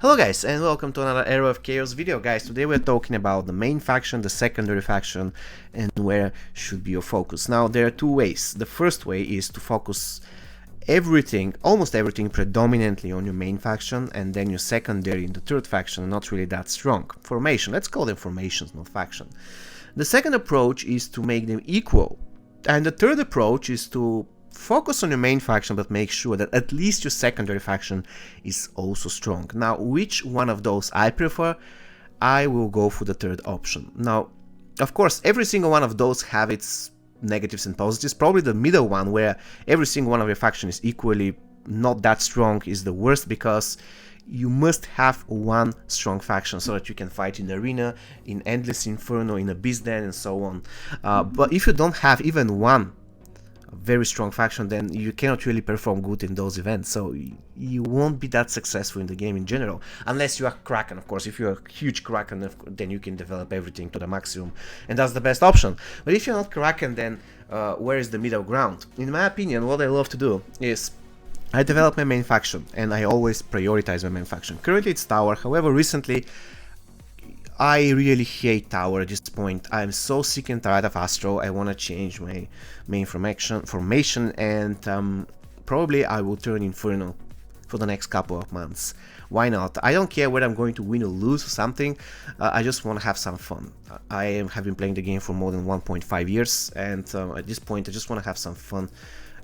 Hello guys, and welcome to another Era of Chaos video. Guys, today we're talking about the main faction, the secondary faction, and where should be your focus. Now, there are two ways. The first way is to focus everything, almost everything, predominantly on your main faction, and then your secondary in the third faction, not really that strong. Formation, let's call them formations, not faction. The second approach is to make them equal, and the third approach is to focus on your main faction, but make sure that at least your secondary faction is also strong. Now, which one of those I prefer? I will go for the third option. Now, of course, every single one of those have its negatives and positives. Probably the middle one, where every single one of your faction is equally not that strong, is the worst, because you must have one strong faction so that you can fight in the arena, in Endless Inferno, in Abyss Den, and so on. But if you don't have even one very strong faction, then you cannot really perform good in those events, so you won't be that successful in the game in general, unless you are Kraken. Of course, if you're a huge Kraken, then you can develop everything to the maximum, and that's the best option. But if you're not Kraken, then where is the middle ground? In my opinion, what I love to do is I develop my main faction, and I always prioritize my main faction. Currently it's Tower, however recently I really hate Tower at this point. I'm so sick and tired of Astro. I want to change my main formation, and probably I will turn Inferno for the next couple of months. Why not? I don't care whether I'm going to win or lose or something. I just want to have some fun. I have been playing the game for more than 1.5 years, and at this point I just want to have some fun.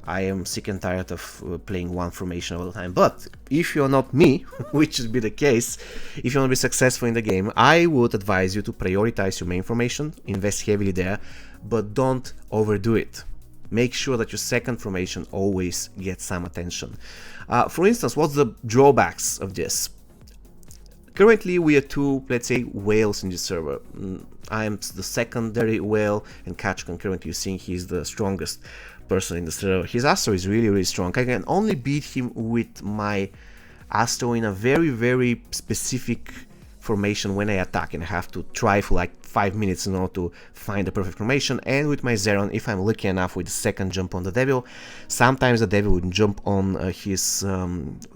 I am sick and tired of playing one formation all the time. But if you're not me, which would be the case, if you want to be successful in the game, I would advise you to prioritize your main formation, invest heavily there, but don't overdo it. Make sure that your second formation always gets some attention. For instance, what's the drawbacks of this? Currently we are two, let's say, whales in this server. I am the secondary whale, and Catch currently you're seeing he's the strongest person in the server. His Astro is really strong. I can only beat him with my Astro in a very specific formation when I attack, and I have to try for like 5 minutes in order to find the perfect formation. And with my Zeron, if I'm lucky enough with the second jump on the Devil, sometimes the Devil would jump on his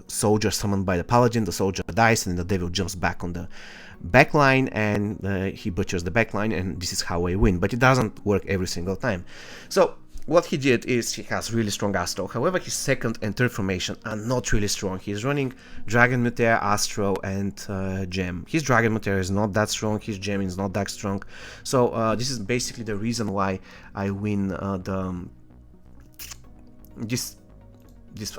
soldier summoned by the Paladin, the soldier dies, and the Devil jumps back on the backline, and he butchers the backline, and this is how I win. But it doesn't work every single time. So what he did is he has really strong Astro. However, his second and third formation are not really strong. He's running Dragon Meteor, Astro, and Gem. His Dragon Meteor is not that strong. His Gem is not that strong. So this is basically the reason why I win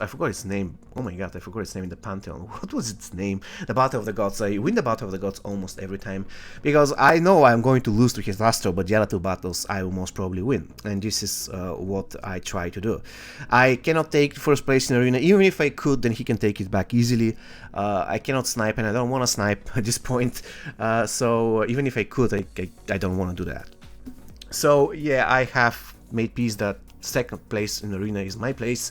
I forgot its name. Oh my god, I forgot its name in the Pantheon. What was its name? The Battle of the Gods. I win the Battle of the Gods almost every time, because I know I'm going to lose to his Astro, but the other two battles I will most probably win. And this is what I try to do. I cannot take first place in arena. Even if I could, then he can take it back easily. I cannot snipe, and I don't want to snipe at this point. So even if I could, I don't want to do that. So yeah, I have made peace that second place in arena is my place.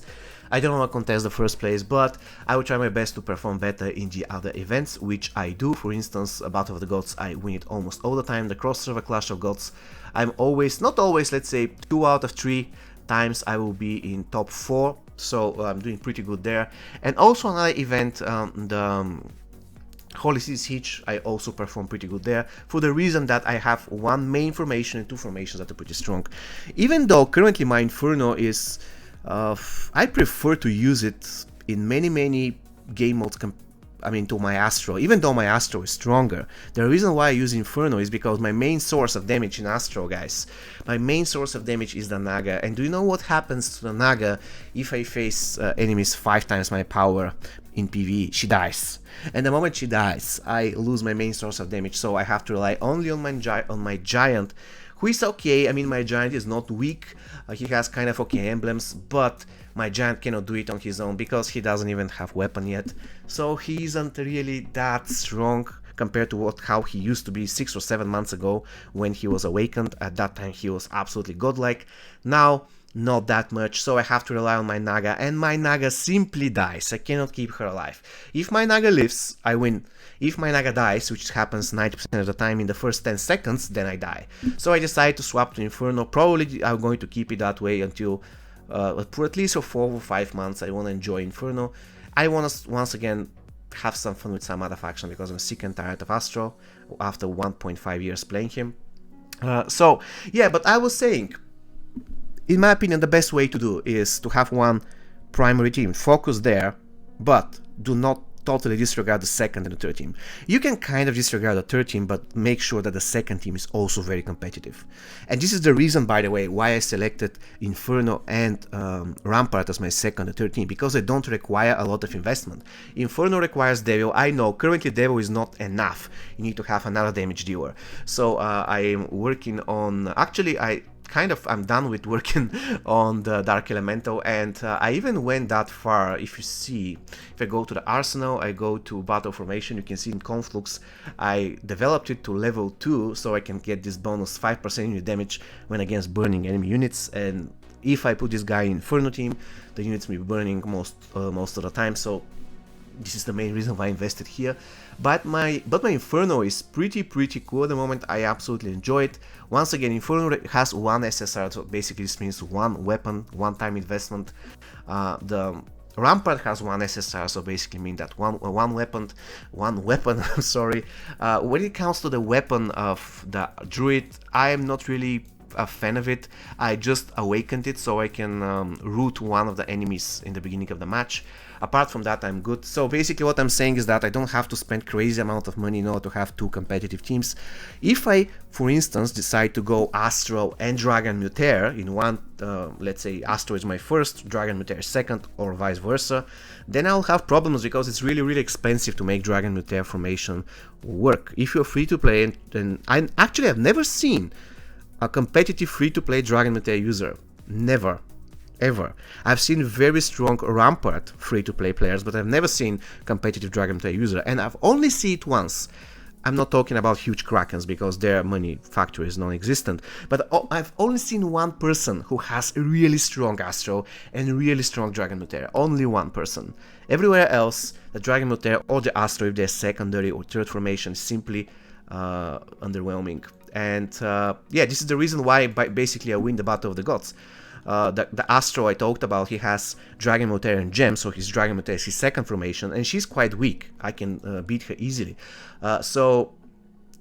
I don't want to contest the first place, but I will try my best to perform better in the other events, which I do. For instance, Battle of the Gods, I win it almost all the time. The cross-server Clash of Gods, I'm always, not always, let's say 2 out of 3 times I will be in top 4, so I'm doing pretty good there. And also another event, the Holy City Siege, I also perform pretty good there, for the reason that I have one main formation and 2 formations that are pretty strong. Even though currently my Inferno is I prefer to use it in many game modes to my Astro, even though my Astro is stronger. The reason why I use Inferno is because my main source of damage in Astro, guys, my main source of damage is the Naga. And do you know what happens to the Naga if I face enemies 5 times my power in PvE? She dies. And the moment she dies, I lose my main source of damage, so I have to rely only on my Giant, who is okay. I mean, my Giant is not weak, he has kind of okay emblems, but my Giant cannot do it on his own because he doesn't even have weapon yet, so he isn't really that strong compared to how he used to be 6 or 7 months ago when he was awakened. At that time he was absolutely godlike. Now not that much, so I have to rely on my Naga, and my Naga simply dies. I cannot keep her alive. If my Naga lives, I win. If my Naga dies, which happens 90% of the time in the first 10 seconds, then I die. So I decided to swap to Inferno. Probably I'm going to keep it that way until for at least 4 or 5 months. I want to enjoy Inferno. I want to once again have some fun with some other faction because I'm sick and tired of Astro after 1.5 years playing him. So yeah, but I was saying, in my opinion, the best way to do is to have one primary team, focus there, but do not totally disregard the second and the third team. You can kind of disregard the third team, but make sure that the second team is also very competitive. And this is the reason, by the way, why I selected Inferno and Rampart as my second and third team, because they don't require a lot of investment. Inferno requires Devil. I know currently Devil is not enough. You need to have another damage dealer. So I am working on, actually I'm done with working on the Dark Elemental, and I even went that far. If you see, if I go to the Arsenal, I go to Battle Formation, you can see in Conflux, I developed it to level 2 so I can get this bonus 5% unit damage when against burning enemy units, and if I put this guy in Inferno team, the units will be burning most of the time, so this is the main reason why I invested here. But my Inferno is pretty cool at the moment. I absolutely enjoy it. Once again, Inferno has one SSR, so basically this means one weapon, one-time investment. The Rampart has one SSR, so basically mean that one weapon. I'm sorry. When it comes to the weapon of the Druid, I am not really a fan of it. I just awakened it so I can root one of the enemies in the beginning of the match. Apart from that, I'm good. So basically what I'm saying is that I don't have to spend crazy amount of money in order to have two competitive teams. If I, for instance, decide to go Astro and Dragon Muter in one, let's say Astro is my first, Dragon Muter second, or vice versa, then I'll have problems because it's really expensive to make Dragon Muter formation work. If you're free to play, then I've never seen a competitive free-to-play Dragon Muter user. Never. Ever. I've seen very strong Rampart free-to-play players, but I've never seen competitive Dragon Muter user, and I've only seen it once. I'm not talking about huge Krakens because their money factor is non-existent, but I've only seen one person who has a really strong Astro and really strong Dragon Muter. Only one person. Everywhere else, the Dragon Muter or the Astro, if they're secondary or third formation, is simply underwhelming. And yeah, this is the reason why basically I win the Battle of the Gods. The Astro I talked about, he has Dragon Muter and Gem, so his Dragon Muter is his second formation, and she's quite weak. I can beat her easily. So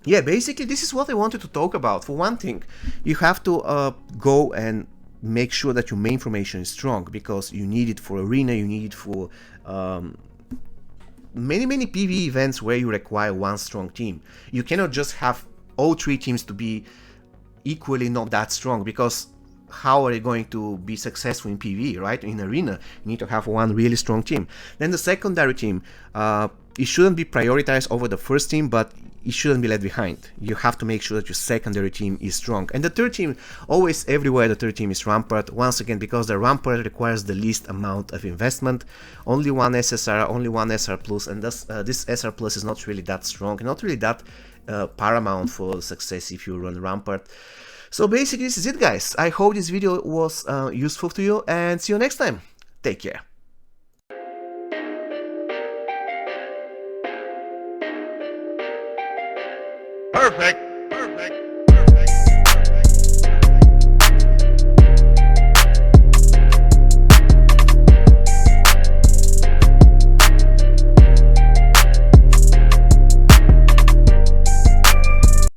yeah, basically this is what I wanted to talk about. For one thing, you have to go and make sure that your main formation is strong, because you need it for arena, you need it for many PvE events where you require one strong team. You cannot just have all three teams to be equally not that strong, because how are you going to be successful in PvE, right? In arena, you need to have one really strong team. Then the secondary team, it shouldn't be prioritized over the first team, but it shouldn't be left behind. You have to make sure that your secondary team is strong. And the third team, always everywhere the third team is Rampart, once again, because the Rampart requires the least amount of investment. Only one SSR, only one SR+, and this SR+ is not really that strong, not really that paramount for success if you run Rampart. So basically this is it, guys. I hope this video was useful to you, and see you next time. Take care.